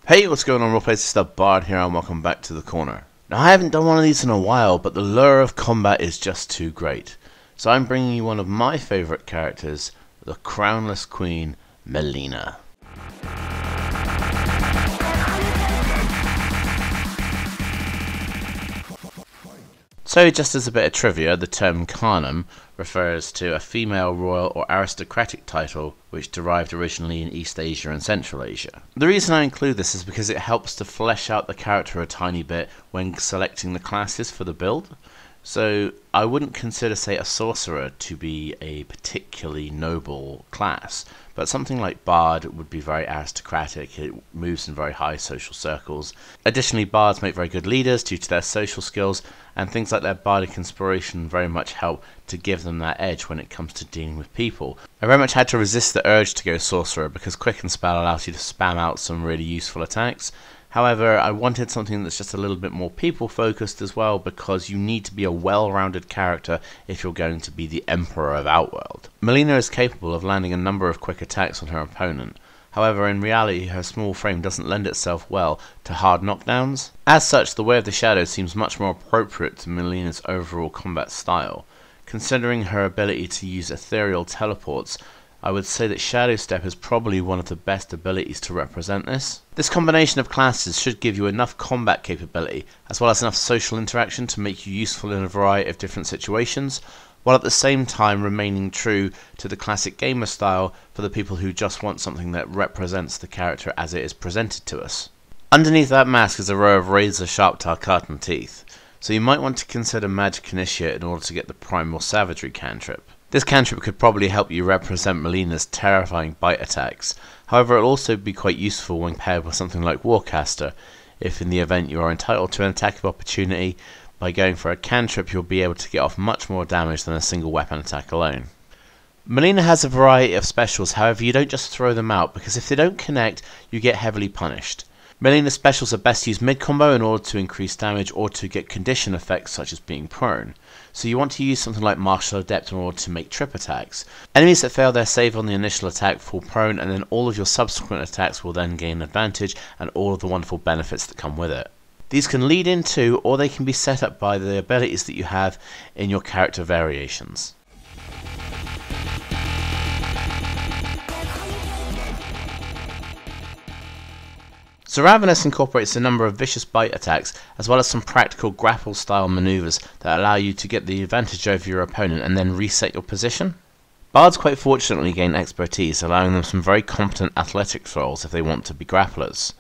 Hey, what's going on, Roleplayers? It's the Bard here and welcome back to the corner. Now, I haven't done one of these in a while, but the lure of combat is just too great. So I'm bringing you one of my favourite characters, the Crownless Queen, Mileena. So, just as a bit of trivia, the term Khanum refers to a female royal or aristocratic title which derived originally in East Asia and Central Asia. The reason I include this is because it helps to flesh out the character a tiny bit when selecting the classes for the build. So I wouldn't consider, say, a sorcerer to be a particularly noble class, but something like Bard would be very aristocratic. It moves in very high social circles. Additionally, Bards make very good leaders due to their social skills, and things like their bardic inspiration very much help to give them that edge when it comes to dealing with people. I very much had to resist the urge to go sorcerer because Quicken Spell allows you to spam out some really useful attacks. However, I wanted something that's just a little bit more people focused as well, because you need to be a well-rounded character if you're going to be the Emperor of Outworld. Mileena is capable of landing a number of quick attacks on her opponent. However, in reality, her small frame doesn't lend itself well to hard knockdowns. As such, the Way of the Shadow seems much more appropriate to Mileena's overall combat style. Considering her ability to use ethereal teleports, I would say that Shadow Step is probably one of the best abilities to represent this. This combination of classes should give you enough combat capability, as well as enough social interaction to make you useful in a variety of different situations, while at the same time remaining true to the classic gamer style for the people who just want something that represents the character as it is presented to us. Underneath that mask is a row of razor-sharp Tarkatan teeth, so you might want to consider Magic Initiate in order to get the Primal Savagery cantrip. This cantrip could probably help you represent Mileena's terrifying bite attacks. However, it'll also be quite useful when paired with something like Warcaster, if in the event you are entitled to an attack of opportunity. By going for a cantrip, you'll be able to get off much more damage than a single weapon attack alone. Mileena has a variety of specials, however you don't just throw them out, because if they don't connect, you get heavily punished. Mileena's specials are best used mid-combo in order to increase damage or to get condition effects such as being prone. So you want to use something like Martial Adept in order to make trip attacks. Enemies that fail their save on the initial attack fall prone, and then all of your subsequent attacks will then gain advantage and all of the wonderful benefits that come with it. These can lead into, or they can be set up by, the abilities that you have in your character variations. So Ravenous incorporates a number of vicious bite attacks, as well as some practical grapple-style maneuvers that allow you to get the advantage over your opponent and then reset your position. Bards quite fortunately gain expertise, allowing them some very competent athletics roles if they want to be grapplers.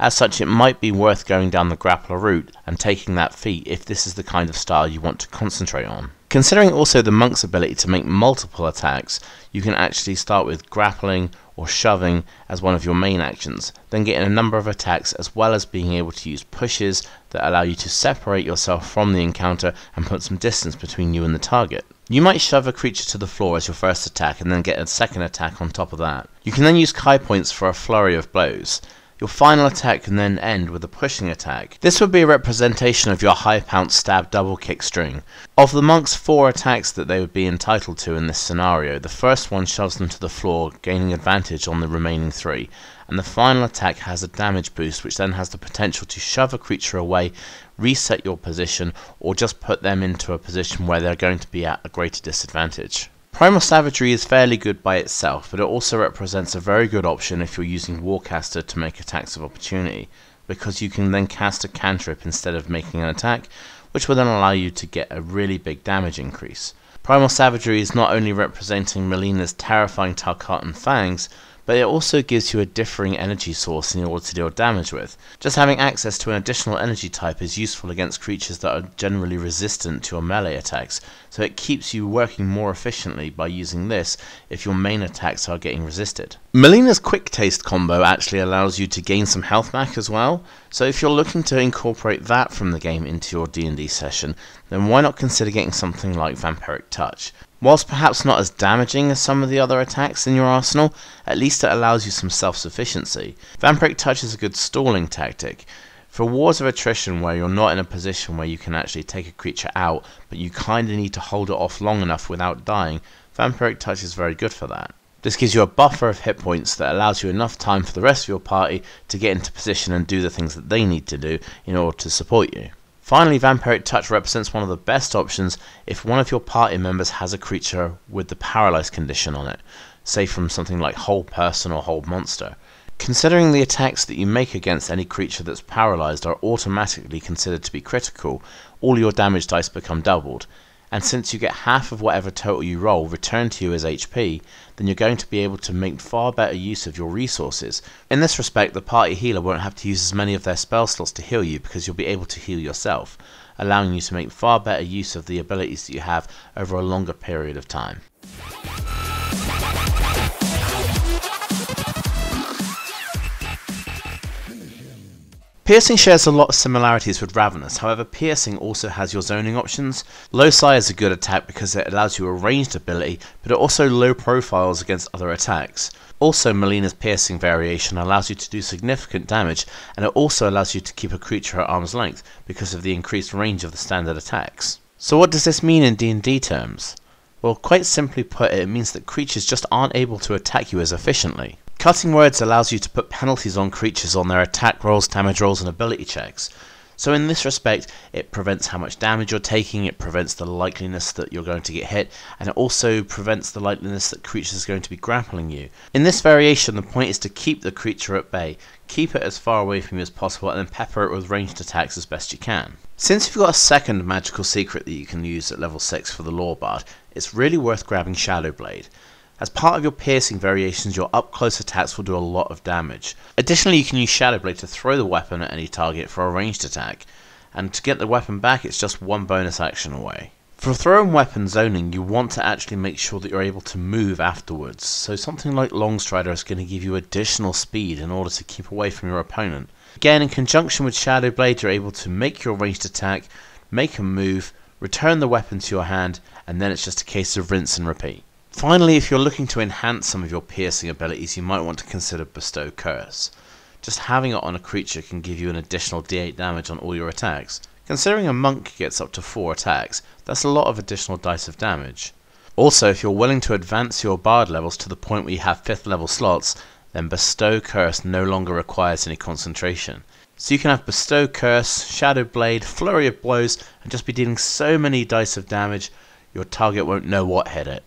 As such, it might be worth going down the grappler route and taking that feat if this is the kind of style you want to concentrate on. Considering also the monk's ability to make multiple attacks, you can actually start with grappling or shoving as one of your main actions, then getting a number of attacks, as well as being able to use pushes that allow you to separate yourself from the encounter and put some distance between you and the target. You might shove a creature to the floor as your first attack and then get a second attack on top of that. You can then use Kai points for a flurry of blows. Your final attack can then end with a pushing attack. This would be a representation of your high pounce stab double kick string. Of the monk's 4 attacks that they would be entitled to in this scenario, the first one shoves them to the floor, gaining advantage on the remaining 3, and the final attack has a damage boost which then has the potential to shove a creature away, reset your position, or just put them into a position where they're going to be at a greater disadvantage. Primal Savagery is fairly good by itself, but it also represents a very good option if you're using Warcaster to make attacks of opportunity, because you can then cast a cantrip instead of making an attack, which will then allow you to get a really big damage increase. Primal Savagery is not only representing Mileena's terrifying Tarkatan fangs, but it also gives you a differing energy source in order to deal damage with. Just having access to an additional energy type is useful against creatures that are generally resistant to your melee attacks, so it keeps you working more efficiently by using this if your main attacks are getting resisted. Mileena's Quick Taste combo actually allows you to gain some health back as well, so if you're looking to incorporate that from the game into your D&D session, then why not consider getting something like Vampiric Touch. Whilst perhaps not as damaging as some of the other attacks in your arsenal, at least it allows you some self-sufficiency. Vampiric Touch is a good stalling tactic. For wars of attrition where you're not in a position where you can actually take a creature out, but you kinda need to hold it off long enough without dying, Vampiric Touch is very good for that. This gives you a buffer of hit points that allows you enough time for the rest of your party to get into position and do the things that they need to do in order to support you. Finally, Vampiric Touch represents one of the best options if one of your party members has a creature with the paralyzed condition on it, say from something like Hold Person or Hold Monster. Considering the attacks that you make against any creature that's paralyzed are automatically considered to be critical, all your damage dice become doubled, and since you get half of whatever total you roll returned to you as HP, then you're going to be able to make far better use of your resources. In this respect, the party healer won't have to use as many of their spell slots to heal you because you'll be able to heal yourself, allowing you to make far better use of the abilities that you have over a longer period of time. Piercing shares a lot of similarities with Ravenous, however Piercing also has your zoning options. Low Psi is a good attack because it allows you a ranged ability, but it also low profiles against other attacks. Also, Mileena's Piercing variation allows you to do significant damage, and it also allows you to keep a creature at arm's length because of the increased range of the standard attacks. So what does this mean in D&D terms? Well, quite simply put, it means that creatures just aren't able to attack you as efficiently. Cutting Words allows you to put penalties on creatures on their attack rolls, damage rolls, and ability checks. So in this respect, it prevents how much damage you're taking, it prevents the likeliness that you're going to get hit, and it also prevents the likeliness that creatures are going to be grappling you. In this variation, the point is to keep the creature at bay, keep it as far away from you as possible, and then pepper it with ranged attacks as best you can. Since you've got a second magical secret that you can use at level 6 for the Lore Bard, it's really worth grabbing Shadow Blade. As part of your piercing variations, your up-close attacks will do a lot of damage. Additionally, you can use Shadow Blade to throw the weapon at any target for a ranged attack, and to get the weapon back it's just one bonus action away. For throwing weapon zoning, you want to actually make sure that you're able to move afterwards, so something like Longstrider is going to give you additional speed in order to keep away from your opponent. Again, in conjunction with Shadow Blade, you're able to make your ranged attack, make a move, return the weapon to your hand, and then it's just a case of rinse and repeat. Finally, if you're looking to enhance some of your piercing abilities, you might want to consider Bestow Curse. Just having it on a creature can give you an additional d8 damage on all your attacks. Considering a monk gets up to 4 attacks, that's a lot of additional dice of damage. Also, if you're willing to advance your bard levels to the point where you have 5th level slots, then Bestow Curse no longer requires any concentration. So you can have Bestow Curse, Shadow Blade, Flurry of Blows, and just be dealing so many dice of damage, your target won't know what hit it.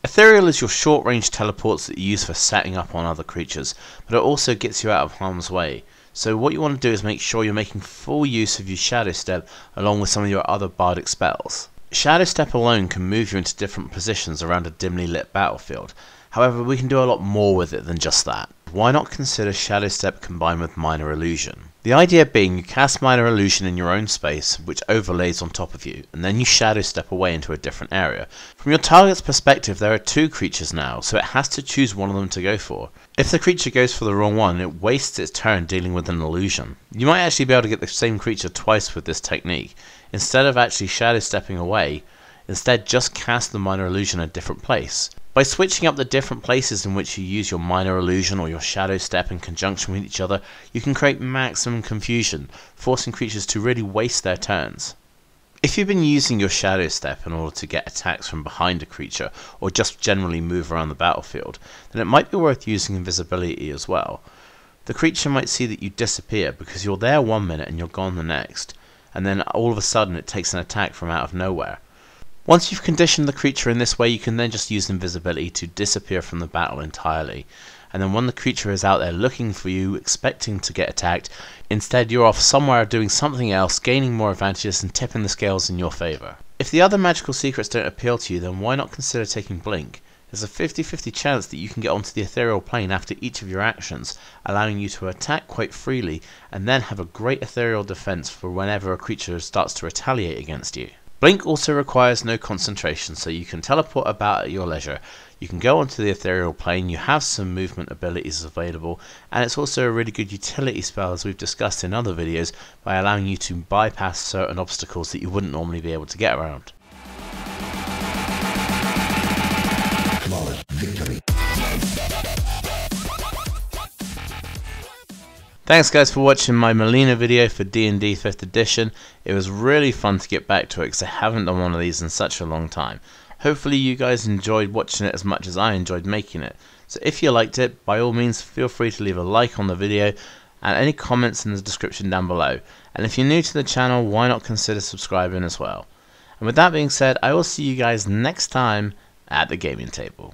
Ethereal is your short-range teleports that you use for setting up on other creatures, but it also gets you out of harm's way. So what you want to do is make sure you're making full use of your Shadow Step along with some of your other bardic spells. Shadow Step alone can move you into different positions around a dimly lit battlefield. However, we can do a lot more with it than just that. Why not consider Shadow Step combined with Minor Illusion? The idea being you cast Minor Illusion in your own space, which overlays on top of you, and then you Shadow Step away into a different area. From your target's perspective, there are 2 creatures now, so it has to choose one of them to go for. If the creature goes for the wrong one, it wastes its turn dealing with an illusion. You might actually be able to get the same creature twice with this technique. Instead of actually Shadow Stepping away, instead just cast the Minor Illusion in a different place. By switching up the different places in which you use your Minor Illusion or your Shadow Step in conjunction with each other, you can create maximum confusion, forcing creatures to really waste their turns. If you've been using your Shadow Step in order to get attacks from behind a creature, or just generally move around the battlefield, then it might be worth using Invisibility as well. The creature might see that you disappear because you're there 1 minute and you're gone the next, and then all of a sudden it takes an attack from out of nowhere. Once you've conditioned the creature in this way, you can then just use Invisibility to disappear from the battle entirely. And then when the creature is out there looking for you, expecting to get attacked, instead you're off somewhere doing something else, gaining more advantages and tipping the scales in your favour. If the other magical secrets don't appeal to you, then why not consider taking Blink? There's a 50-50 chance that you can get onto the ethereal plane after each of your actions, allowing you to attack quite freely, and then have a great ethereal defense for whenever a creature starts to retaliate against you. Blink also requires no concentration, so you can teleport about at your leisure. You can go onto the ethereal plane, you have some movement abilities available, and it's also a really good utility spell as we've discussed in other videos by allowing you to bypass certain obstacles that you wouldn't normally be able to get around. Thanks guys for watching my Mileena video for D&D 5th edition. It was really fun to get back to it because I haven't done one of these in such a long time. Hopefully you guys enjoyed watching it as much as I enjoyed making it. So if you liked it, by all means feel free to leave a like on the video and any comments in the description down below. And if you're new to the channel, why not consider subscribing as well. And with that being said, I will see you guys next time at the gaming table.